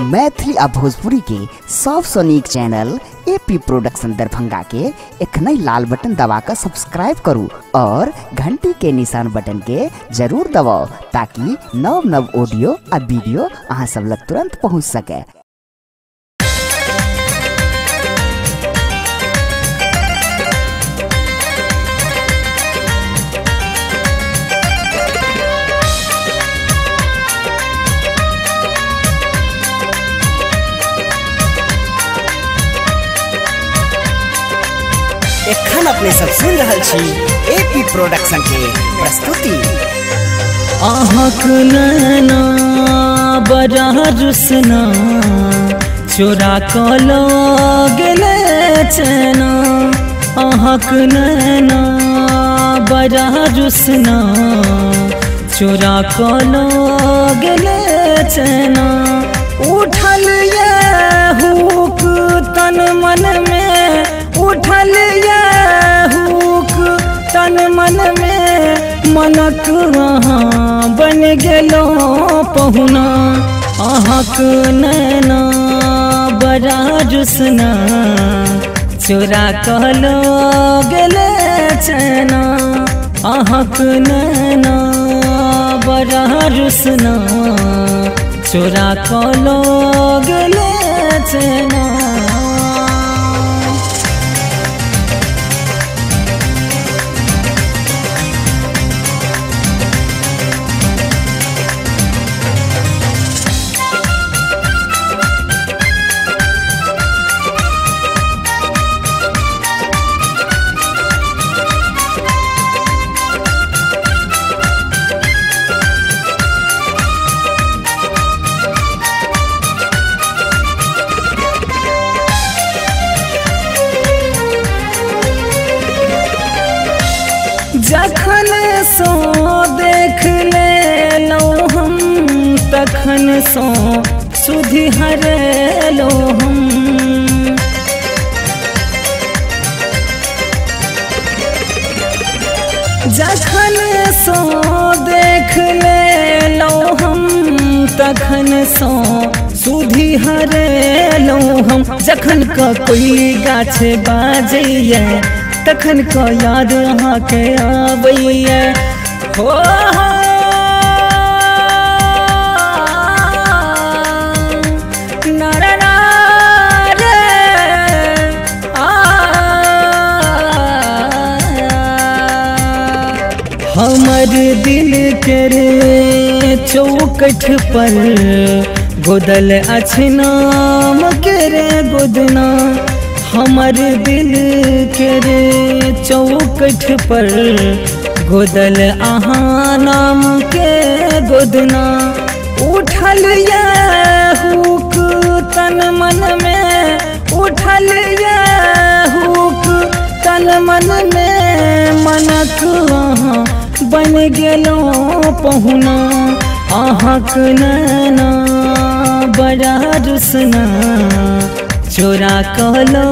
मैथिली आ भोजपुरी के सबसे नीक चैनल एपी प्रोडक्शन दरभंगा के एखनई लाल बटन दबाकर सब्सक्राइब करू और घंटी के निशान बटन के जरूर दबाओ ताकि नव नव ऑडियो आ वीडियो अहाँ सब लग तुरंत पहुंच सके। एखन अपने सब सुन रहल छी एपी प्रोडक्शन के प्रस्तुति। आहक नैना बड़ा रुसना चोरा कलो गेले चैना। आहक नैना बड़ा रुसना चोरा कलो गेले चैना। उठल ये हुक तन मन में, उठल ये हुक तन मन में, मनक अहाँ बन गेलो पहुना। अहाँक नैना बड़ा रुसना चोरा कहलो गेले चैना। अहाँक नैना बड़ा रुसना चोरा कहलो गेले चैना। जखन सो देख ले लो हम, तखन सो सुधि हरे लो हम। जखन सो देख ले लो हम, तखन सो सुधि हरे लो हम। जखन का कोई गाछ बाजैया तखन को याद अहाँ के आबैया हो। हमर दिल के रे चौकठ पर गोदल अछि नाम के रे गोदना। हमर दिल के रे चौकठ पर गोदल अहाँ नाम के गोदना। उठल ये हुक तन मन में, उठल ये हुक तन मन में, मनक अहाँ बन गेलो पहुना। अहाँक नैना बड़ा रुसना चोरा कहलो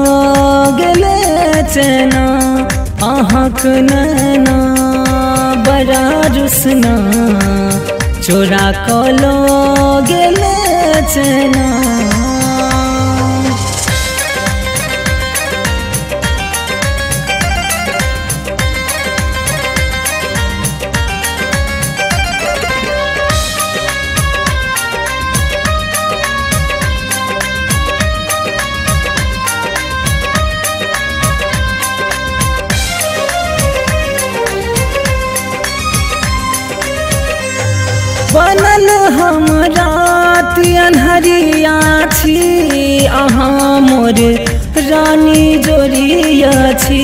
गेले चैना। अहाँक नैना बड़ा रुसना चोरा कहलो गेले चैना। बनल हम रात अन्हरिया छी, अहाँ मोर रानी जोरिया छी।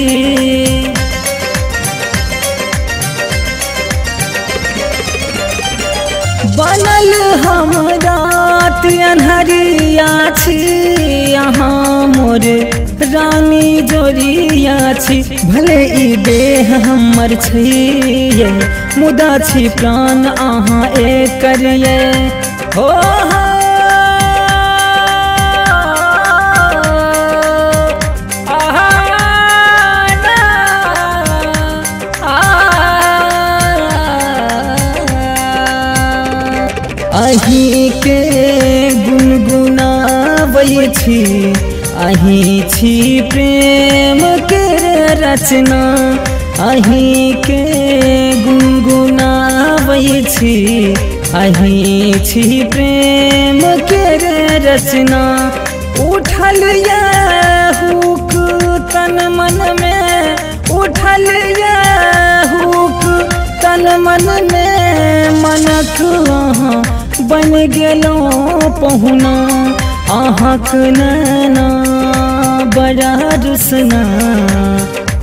बनल हम रात अन्हरिया छी, अहाँ मोर रानी जोरिया छी। भले ई देह हमर छियै, मुदा छी प्राण अहाँ एक करिए हो। अहीं के गुनगुना बनबै छी अहीं छी प्रेम के रचना अहीं के गुनगुनाबै छी अहीं छी प्रेम के रचना उठल ये हुक तन मन में उठल ये हुक तन मन में मनक अहाँ बन गेलौं पहुना अहाँक नैना बड़ा रुसना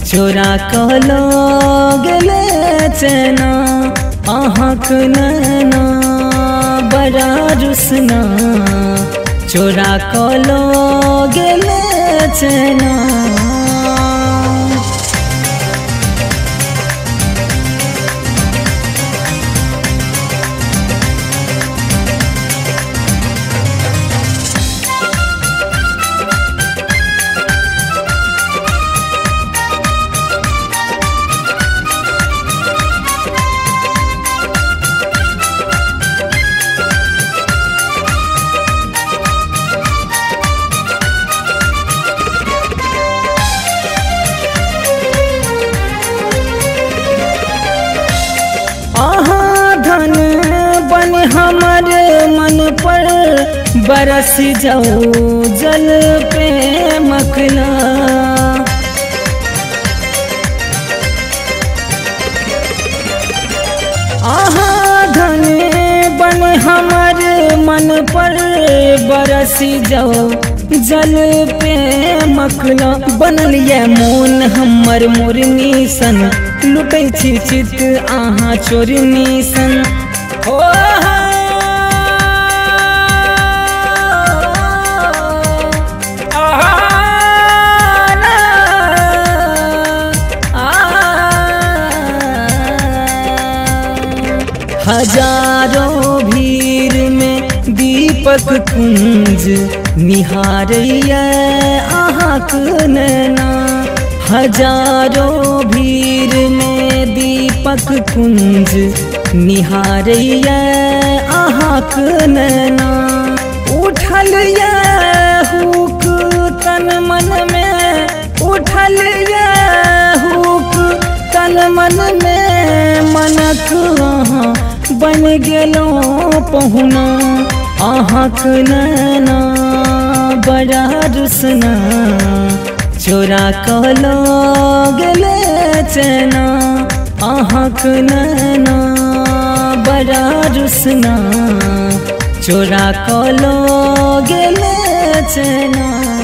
चोरा कहलो गेले चैना अहाँक नैना बड़ा रुसना चोरा कहलो गेले चैना हमर मन पर बरस जाओ जल प्रेमकला आहा धन बन हमर मन पर बरस जाओ जल प्रेमकला बनल ये मोन हमर मोरनी सन लुटै छी चित आहा चोरनी सन ओ हजारों भीड़ में दीपक कुंज निहारैया अहाँक नैना हजारों भीड़ में दीपक कुंज निहारैया अहाँक नैना उठल ये हुक तन मन में उठल ये हुक तन मन में मनक अहाँ बन गेलौं पहुना अहाँक नैना बड़ा रुसना चोरा कहलो गेले चैना अहाँक नैना बड़ा रुसना चोरा कहलो गेले चैना।